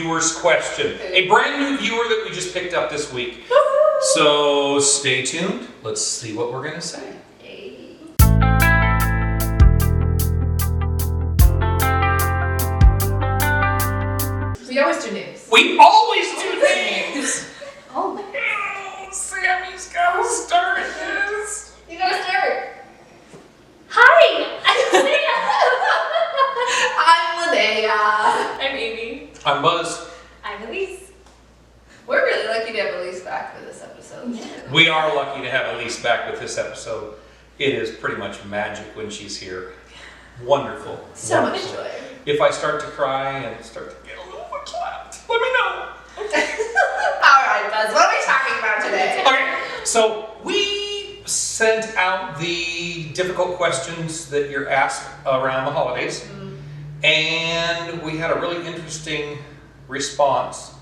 viewer's question. A brand new viewer that we just picked up this week. So stay tuned. Let's see what we're going to say. We always do names. We always do names. Oh, Sammy's got to start this. you gotta start. Hi, I'm Linnea. I'm Linnea. I'm Amy. I'm Buzz. I'm Elise. We're really lucky to have Elise back for this episode. Yeah. We are lucky to have Elise back with this episode. It is pretty much magic when she's here. Wonderful. So much Wonderful. joy. If I start to cry and start to get a little bit clapped, let me know. Alright, Buzz, what are we talking about today? Okay, so we sent out the difficult questions that you're asked around the holidays, and we had a really interesting response.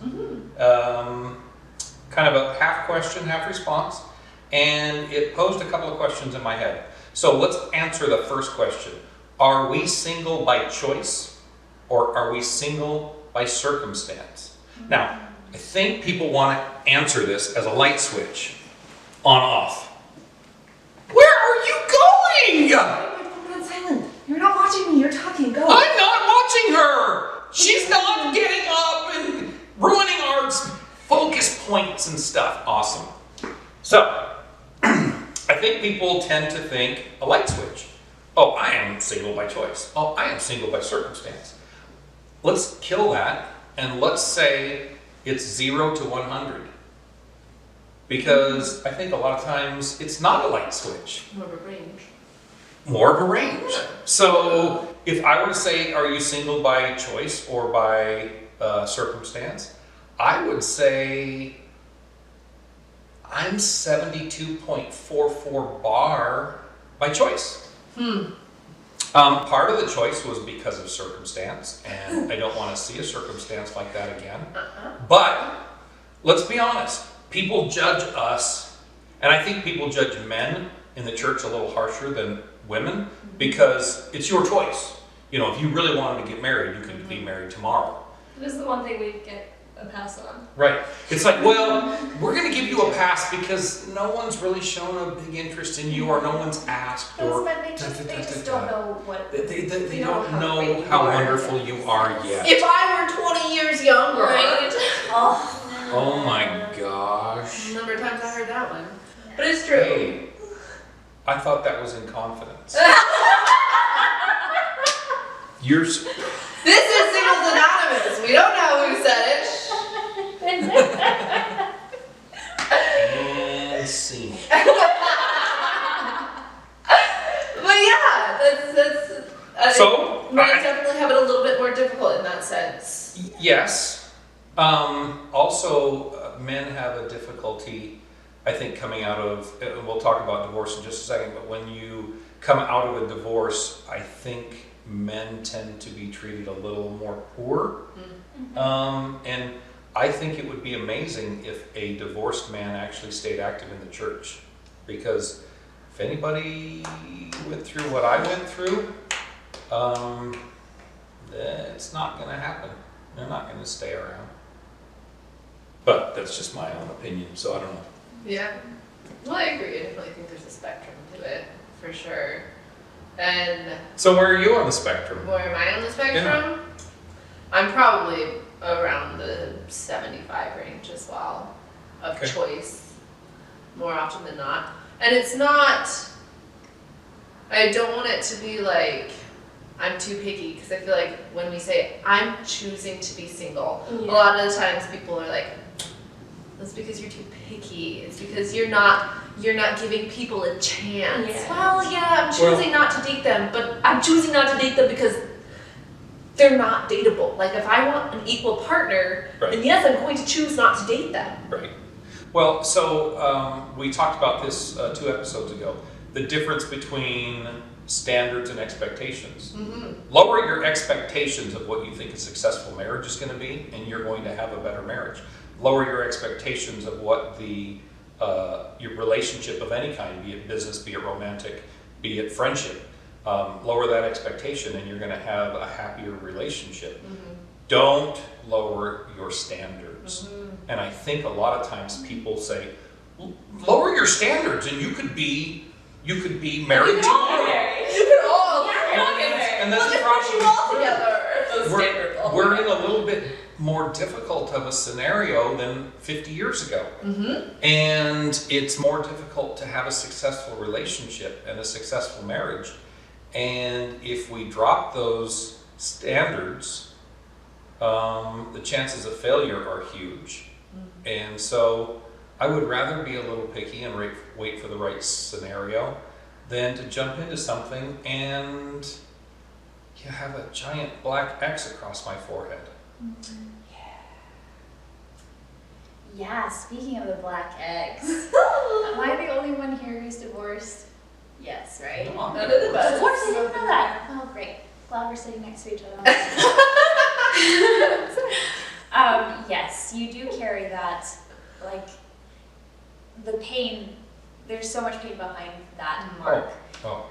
Kind of a half question, half response, and it posed a couple of questions in my head. So let's answer the first question. Are we single by choice, or are we single by circumstance? Now, I think people want to answer this as a light switch, on off. Where are you going? Put on silent. You're not watching me, you're talking. Go. I'm not watching her. She's not getting up and ruining our focus points and stuff. Awesome. So, I think people tend to think a light switch. Oh, I am single by choice. Oh, I am single by circumstance. Let's kill that and let's say it's 0 to 100. Because I think a lot of times it's not a light switch. More of a range. More of a range. So if I were to say, are you single by choice or by circumstance? I would say I'm 72.44 bar by choice. Part of the choice was because of circumstance, and I don't want to see a circumstance like that again. But let's be honest, people judge us, and I think people judge men in the church a little harsher than women because it's your choice. You know, if you really wanted to get married, you could be married tomorrow. This is the one thing we get a pass on. Right. It's like, well, we're going to give you a pass because no one's really shown a big interest in you or no one's asked. Or They just don't know what. They don't know how wonderful you are yet. If I were 20 years younger. Right? Oh my gosh. Number of times I heard that one. But it's true. Hey, I thought that was in confidence. Yours. This is Singles Anonymous. We don't know who said it. And scene. But yeah, that's So, men I- definitely have it a little bit more difficult in that sense. Yes. Also, men have a difficulty, I think, coming out of, we'll talk about divorce in just a second, but when you come out of a divorce, I think men tend to be treated a little more poor. And I think it would be amazing if a divorced man actually stayed active in the church. Because if anybody went through what I went through, it's not going to happen. They're not going to stay around. But that's just my own opinion, so I don't know. Yeah. Well, I agree. I definitely think there's a spectrum to it, for sure. And So where are you on the spectrum? where am I on the spectrum? I'm probably around the 75 range as well, of Okay. choice, more often than not. And it's not, I don't want it to be like, I'm too picky, because I feel like when we say, I'm choosing to be single, a lot of the times people are like, that's because you're too picky. It's because you're not giving people a chance. Yeah. Well, yeah, I'm choosing not to date them, but I'm choosing not to date them because they're not dateable. Like if I want an equal partner, Right. then yes, I'm going to choose not to date them. Right. Well, so we talked about this 2 episodes ago. The difference between standards and expectations. Lower your expectations of what you think a successful marriage is going to be, and you're going to have a better marriage. Lower your expectations of what your relationship of any kind, be it business, be it romantic, be it friendship. Lower that expectation, and you're going to have a happier relationship. don't lower your standards. And I think a lot of times people say, lower your standards and you could be married tomorrow. You can all And that's we'll just probably push you all true. together. Those standards all We're in together. a little bit more difficult of a scenario than 50 years ago. And it's more difficult to have a successful relationship and a successful marriage. And if we drop those standards, the chances of failure are huge. And so I would rather be a little picky and wait for the right scenario than to jump into something and have a giant black X across my forehead. Yeah, speaking of the black X, am I the only one here who's divorced? Yes, right? No, I'm None good. of the best. Of course, I didn't know that. Oh, great. Glad we're sitting next to each other. Yes, you do carry that, like, the pain, there's so much pain behind that mark. Oh.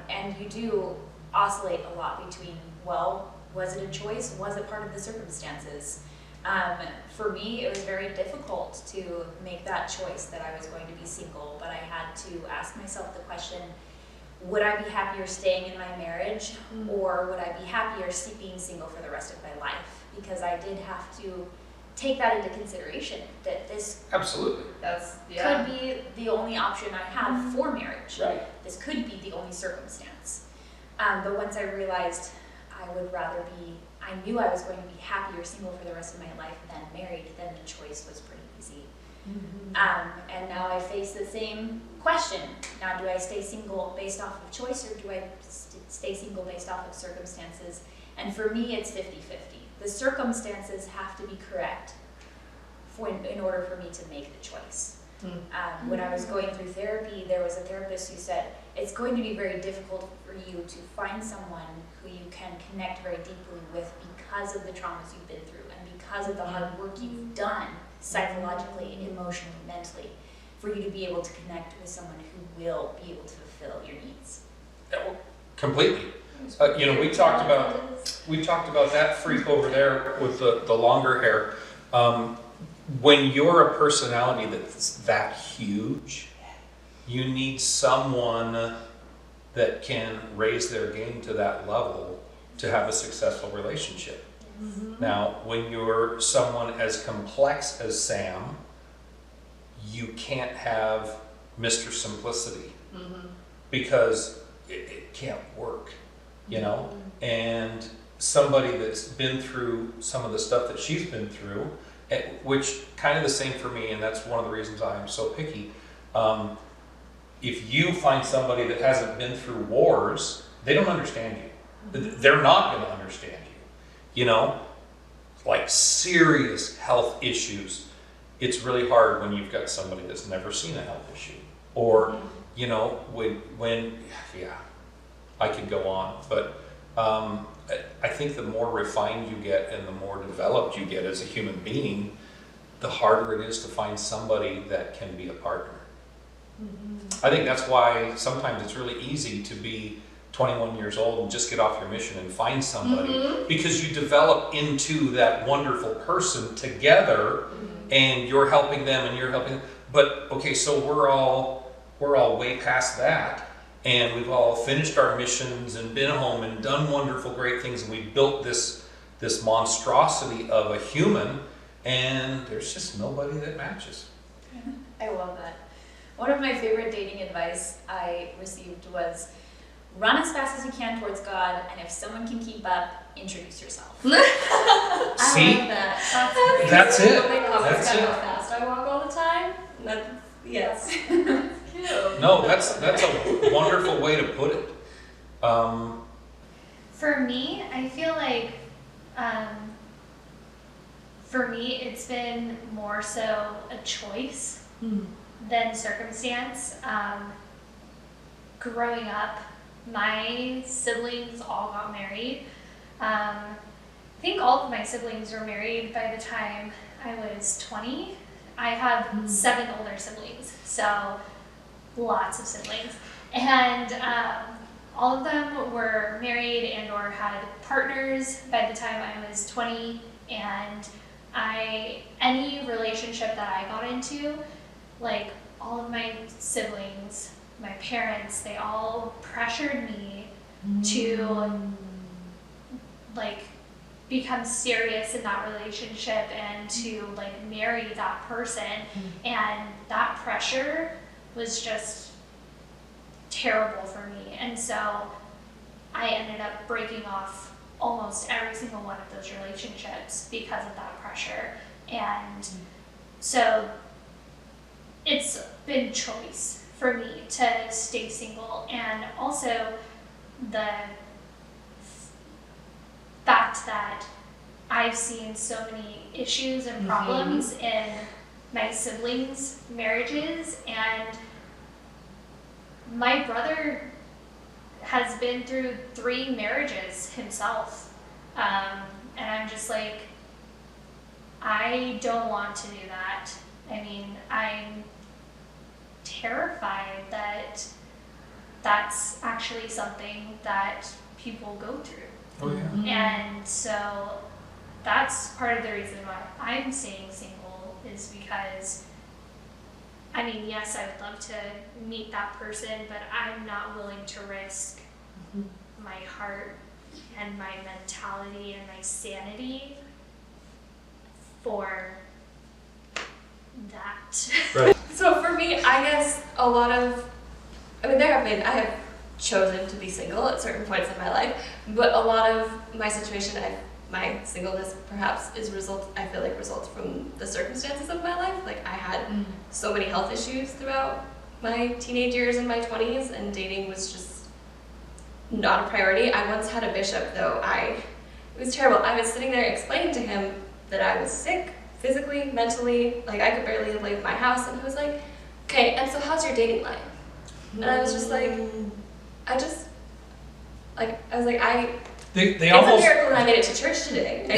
And you do oscillate a lot between, well, was it a choice? Was it part of the circumstances? For me, it was very difficult to make that choice that I was going to be single, but I had to ask myself the question, would I be happier staying in my marriage, or would I be happier being single for the rest of my life? Because I did have to take that into consideration, that this Absolutely. That's could be the only option I have for marriage. Right. This could be the only circumstance. But once I realized I would rather be, I knew I was going to be happier single for the rest of my life than married, then the choice was pretty easy. And now I face the same question. Now, do I stay single based off of choice, or do I stay single based off of circumstances? And for me, it's 50-50. The circumstances have to be correct in order for me to make the choice. When I was going through therapy, there was a therapist who said, it's going to be very difficult for you to find someone who you can connect very deeply with because of the traumas you've been through and because of the hard work you've done psychologically, emotionally, mentally, for you to be able to connect with someone who will be able to fulfill your needs. Completely. We talked about that freak over there with the longer hair. When you're a personality that's that huge, you need someone that can raise their game to that level to have a successful relationship. Now, when you're someone as complex as Sam, you can't have Mr. Simplicity because it can't work, and somebody that's been through some of the stuff that she's been through, which kind of the same for me, and that's one of the reasons I'm so picky. If you find somebody that hasn't been through wars, they don't understand you. They're not going to understand you. Like serious health issues, it's really hard when you've got somebody that's never seen a health issue. Or, when I could go on, but I think the more refined you get and the more developed you get as a human being, the harder it is to find somebody that can be a partner. I think that's why sometimes it's really easy to be 21 years old and just get off your mission and find somebody, because you develop into that wonderful person together, and you're helping them and you're helping them. But okay, so we're all way past that, and we've all finished our missions and been home and done wonderful, great things, and we've built this monstrosity of a human, and there's just nobody that matches. I love that. One of my favorite dating advice I received was, run as fast as you can towards God, and if someone can keep up, introduce yourself. See? I love that. That's it. That's That's how it. fast I walk all the time. Yes. No, that's a wonderful way to put it. For me, I feel like, for me, it's been more so a choice than circumstance. Growing up, my siblings all got married. I think all of my siblings were married by the time I was 20. I have 7 older siblings, so lots of siblings. And all of them were married and or had partners by the time I was 20, and any relationship that I got into, like all of my siblings, my parents, they all pressured me to like become serious in that relationship and to like marry that person, and that pressure was just terrible for me. And so I ended up breaking off almost every single one of those relationships because of that pressure. And so it's been choice for me to stay single, and also the fact that I've seen so many issues and problems in my siblings' marriages, and my brother has been through 3 marriages himself, and I'm just like, I don't want to do that. I mean, I'm terrified that that's actually something that people go through. Oh yeah. And so that's part of the reason why I'm staying single, is because, I mean, yes, I would love to meet that person, but I'm not willing to risk my heart and my mentality and my sanity for that. Right. So for me, I guess I have chosen to be single at certain points in my life, but a lot of my situation, my singleness perhaps I feel like results from the circumstances of my life. Like I had so many health issues throughout my teenage years and my 20s, and dating was just not a priority. I once had a bishop though, it was terrible. I was sitting there explaining to him that I was sick, physically, mentally, like I could barely leave my house, and he was like, okay, and so how's your dating life? And I was just like, They it's almost, a miracle that I made it to church today. they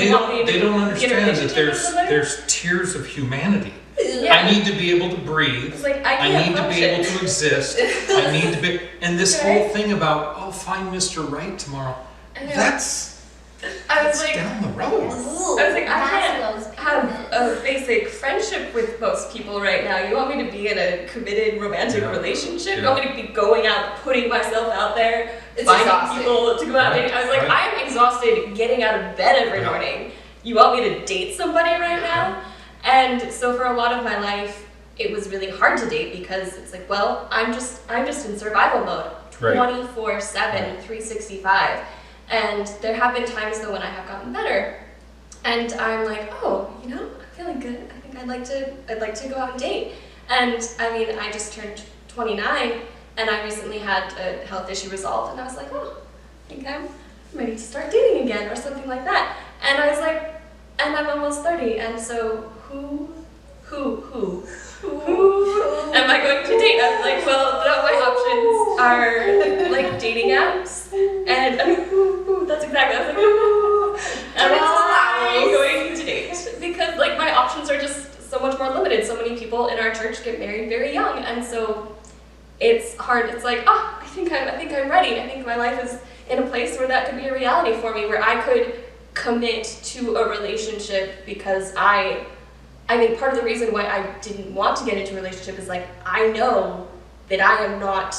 don't understand that relationship with somebody? there's tiers of humanity. Yeah. I need to be able to breathe. It's like, I can't need to be function. able to exist. I need to be, and this Right? whole thing about, I'll find Mr. Right tomorrow. And then That's I was like, down the road. I can't have a basic friendship with most people right now. You want me to be in a committed romantic Yeah. relationship? You Yeah. want me to be going out, putting myself out there, It's finding exhausting. people to go out Right. dating? I was like, Right. I'm exhausted getting out of bed every Yeah. morning. You want me to date somebody right now? And so for a lot of my life, it was really hard to date because it's like, well, I'm just in survival mode, Right. 24/7, 365. And there have been times though when I have gotten better, and I'm like, oh, I'm feeling good. I think I'd like to go out and date. And I mean, I just turned 29, and I recently had a health issue resolved, and I was like, oh, I think I'm ready to start dating again or something like that. And I was like, and I'm almost 30, and so who am I going to date? I was like, well, my options are like dating apps, and I mean, that's exactly. I was like, and I'm going to date because like my options are just so much more limited. So many people in our church get married very young, and so it's hard. It's like, oh, I think I'm ready. I think my life is in a place where that could be a reality for me, where I could commit to a relationship because I think part of the reason why I didn't want to get into a relationship is like, I know that I am not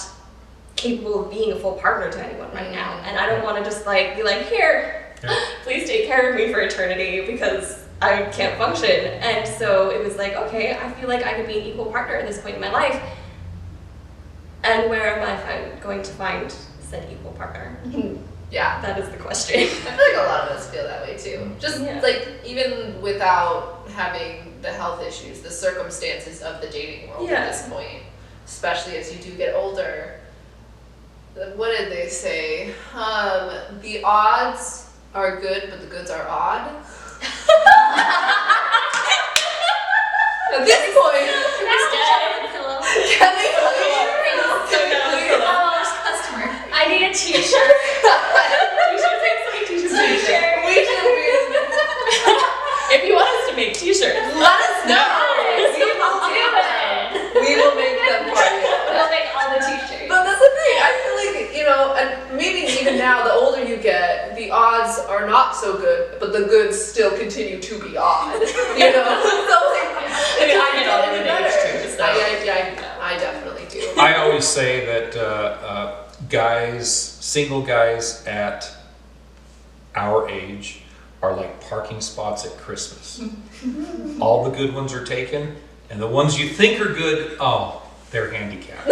capable of being a full partner to anyone right now. And I don't want to just like be like, here, please take care of me for eternity because I can't function. And so it was like, okay, I feel like I could be an equal partner at this point in my life. And where am I going to find said equal partner? Yeah. That is the question. I feel like a lot of us feel that way too. Just Yeah. like even without having the health issues, the circumstances of the dating world Yeah. at this point, especially as you do get older. What did they say? The odds are good, but the goods are odd. At this point, can they Customer. I need a t-shirt. If you want us to make t-shirts, let us know. we will do it. We will make them for you. We'll make all the t-shirts. But that's the thing. I feel like, know, and maybe even now, the older you get, the odds are not so good, but the goods still continue to be odd. You know, so like, I mean, I get all of an age too, so. I definitely do. I always say that guys, single guys at our age are like parking spots at Christmas. All the good ones are taken, and the ones you think are good, oh, they're handicapped.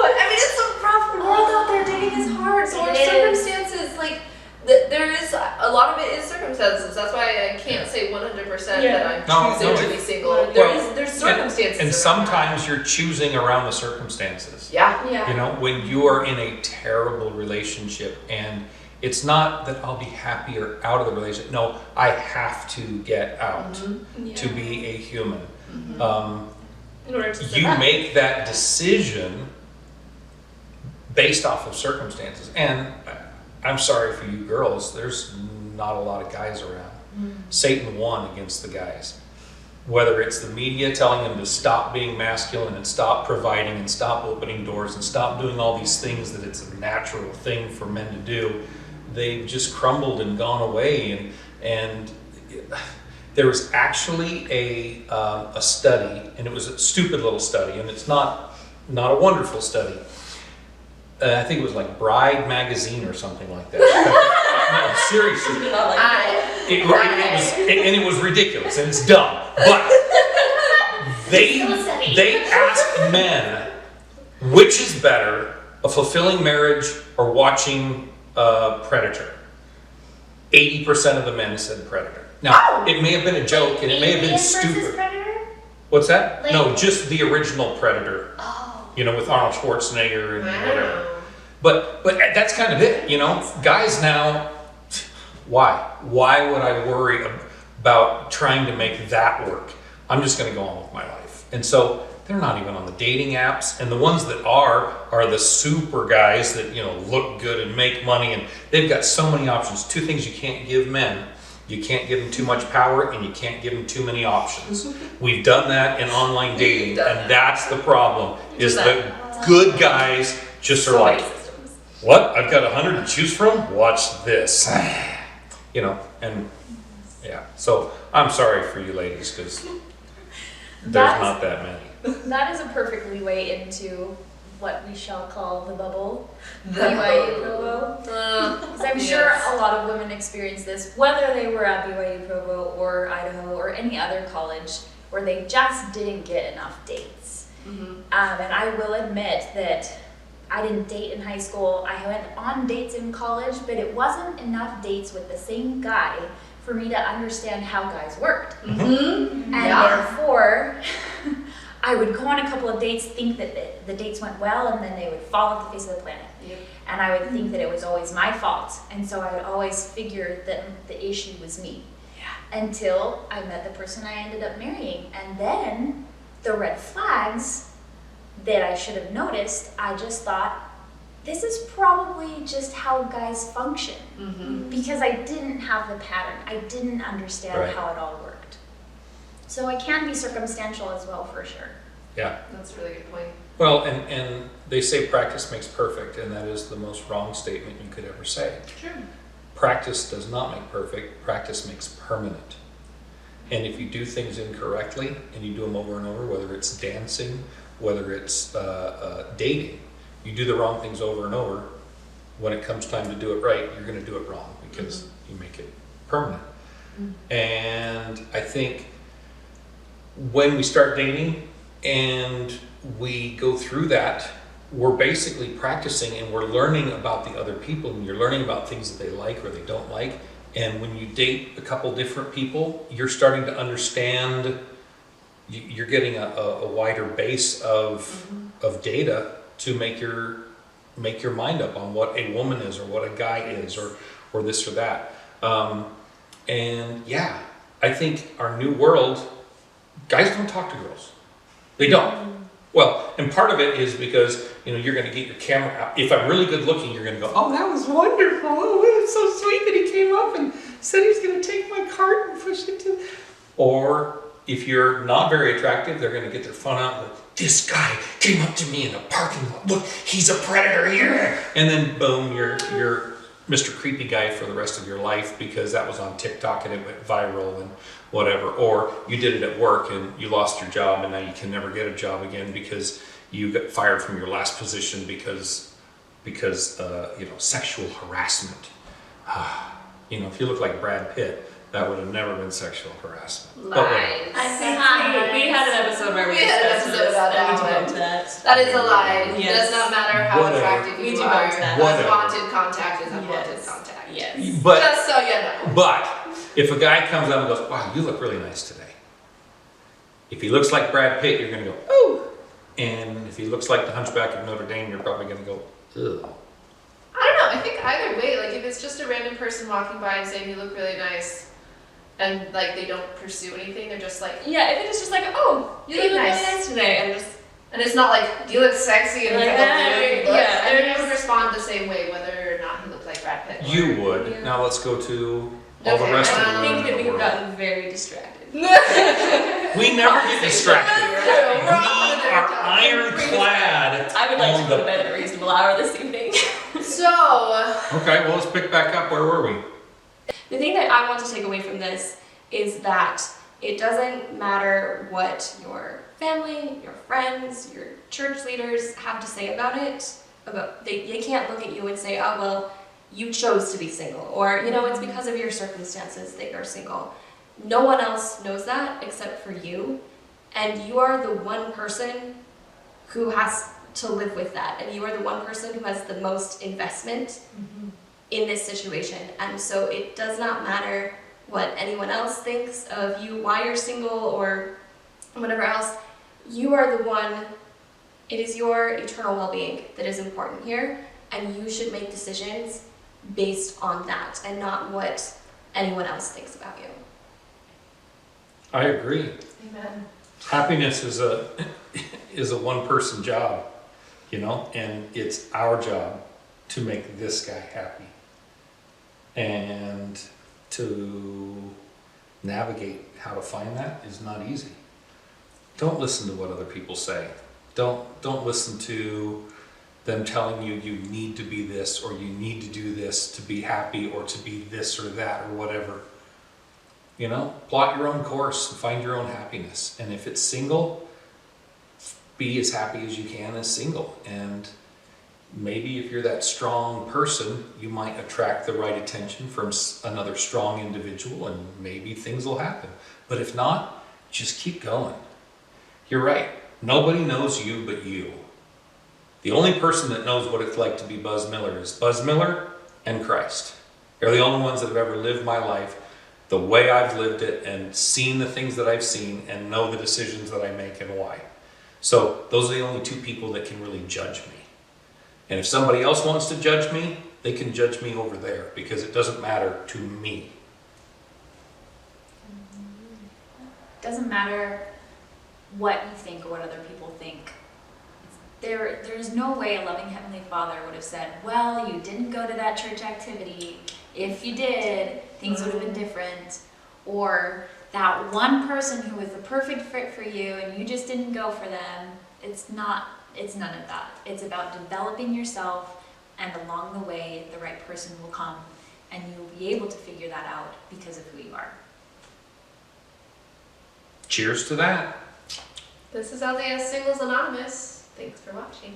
I mean, it's a rough world out there. Dating is hard. So our It is. circumstances, like, there is a lot of it is circumstances. That's why I can't say 100% Yeah. that No, I'm choosing no, to be single. well, There's circumstances. And around sometimes you're choosing around the circumstances. that. Yeah. Yeah. You know, when you are in a terrible relationship, and it's not that I'll be happier out of the relationship. No, I have to get out Yeah. to be a human. In order to You survive. make that decision based off of circumstances. And I'm sorry for you girls, there's not a lot of guys around. Satan won against the guys. Whether it's the media telling them to stop being masculine and stop providing and stop opening doors and stop doing all these things that it's a natural thing for men to do, they've just crumbled and gone away. And there was actually a study, and it was a stupid little study, and it's not a wonderful study. I think it was like Bride magazine or something like that. No, seriously. Not like It was ridiculous and it's dumb. But they asked men which is better, a fulfilling marriage or watching Predator. 80% of the men said Predator. Now, it may have been a joke and it may have been Alien versus stupid. Predator? What's that? Like- No, just the original Predator. Oh. You know, with Arnold Schwarzenegger and Wow. whatever. But that's kind of it, you know. Guys now, why? Why would I worry about trying to make that work? I'm just going to go on with my life. And so they're not even on the dating apps, and the ones that are the super guys that, you know, look good and make money, and they've got so many options. Two things you can't give men: you can't give them too much power, and you can't give them too many options. We've done that in online dating, and that's the problem. Is the good guys just are like, what? I've got 100 to choose from? Watch this. You know, and yeah. So I'm sorry for you ladies, because there's That's- not that many. That is a perfect leeway into what we shall call the bubble. The BYU Provo. Uh, Because I'm Yes. sure a lot of women experience this, whether they were at BYU Provo or Idaho or any other college, where they just didn't get enough dates. And I will admit that I didn't date in high school. I went on dates in college, but it wasn't enough dates with the same guy for me to understand how guys worked. And Yeah. therefore, I would go on a couple of dates, think that the dates went well, and then they would fall off the face of the planet. Yep. And I would think that it was always my fault. And so I would always figure that the issue was me. Until I met the person I ended up marrying. And then the red flags that I should have noticed, I just thought, this is probably just how guys function. Because I didn't have the pattern. I didn't understand Right. how it all worked. So it can be circumstantial as well, for sure. Yeah. That's a really good point. Well, and they say practice makes perfect, and that is the most wrong statement you could ever say. True. Practice does not make perfect, practice makes permanent. And if you do things incorrectly and you do them over and over, whether it's dancing, whether it's dating, you do the wrong things over and over, when it comes time to do it right, you're going to do it wrong because you make it permanent. And I think when we start dating and we go through that, we're basically practicing and we're learning about the other people, and you're learning about things that they like or they don't like. And when you date a couple different people, you're starting to understand, you're getting a wider base of data to make your mind up on what a woman is or what a guy is or this or that. And yeah, I think our new world, guys don't talk to girls. They don't. Well, and part of it is because, you know, you're going to get your camera out. If I'm really good looking, you're going to go, oh, that was wonderful. Oh, it's so sweet that he came up and said he was going to take my cart and push it to. Or if you're not very attractive, they're going to get their phone out and go, this guy came up to me in the parking lot. Look, he's a predator here. And then boom, you're Mr. Creepy Guy for the rest of your life because that was on TikTok and it went viral and whatever. Or you did it at work and you lost your job and now you can never get a job again because you got fired from your last position because sexual harassment. If you look like Brad Pitt, that would have never been sexual harassment. But whatever. Lies. I think we had an episode where we discussed episode this, about and we that debunked that. That is a lie. It Yes. does not matter how Whatever. attractive We you do are. both that. Whatever. Unwanted contact is unwanted Yes. contact. Yes. But Just so you know. But if a guy comes up and goes, wow, you look really nice today. If he looks like Brad Pitt, you're going to go, oh. And if he looks like the Hunchback of Notre Dame, you're probably going to go, ugh. I don't know. I think either way, like if it's just a random person walking by and saying you look really nice, and like they don't pursue anything, they're just like, Yeah, if it's just like, oh, You you look look really nice. nice today, and just and it's not like you look sexy and Like, like, hey, look. yeah, I mean, I there's- would respond the same way whether or not he looked like Brad Pitt. You would. Yeah. Now let's go to all the Okay, rest of the I women think that in we the have world. gotten very distracted. We never get distracted. We're We all in there are talking. ironclad. I would like on to go the- to bed at a reasonable hour this evening. So, Okay, well, let's pick back up. Where were we? The thing that I want to take away from this is that it doesn't matter what your family, your friends, your church leaders have to say about it. They can't look at you and say, oh, well, you chose to be single, or, it's because of your circumstances that you're single. No one else knows that except for you, and you are the one person who has to live with that, and you are the one person who has the most investment in this situation. And so it does not matter what anyone else thinks of you, why you're single, or whatever else. You are the one, it is your eternal well-being that is important here, and you should make decisions based on that and not what anyone else thinks about you. I agree. amen. Happiness is a one-person job, and it's our job to make this guy happy and to navigate how to find that is not easy. Don't listen to what other people say. Don't listen to them telling you you need to be this or you need to do this to be happy or to be this or that or whatever. Plot your own course and find your own happiness. And if it's single, be as happy as you can as single. And maybe if you're that strong person, you might attract the right attention from another strong individual and maybe things will happen. But if not, just keep going. You're right. Nobody knows you but you. The only person that knows what it's like to be Buzz Miller is Buzz Miller and Christ. They're the only ones that have ever lived my life the way I've lived it and seen the things that I've seen and know the decisions that I make and why. So those are the only two people that can really judge me. And if somebody else wants to judge me, they can judge me over there because it doesn't matter to me. Doesn't matter what you think or what other people think. There's no way a loving Heavenly Father would have said, well, you didn't go to that church activity. If you did, things would have been different. Or that one person who was the perfect fit for you and you just didn't go for them. It's none of that. It's about developing yourself, and along the way, the right person will come and you'll be able to figure that out because of who you are. Cheers to that. This is LDS Singles Anonymous. Thanks for watching.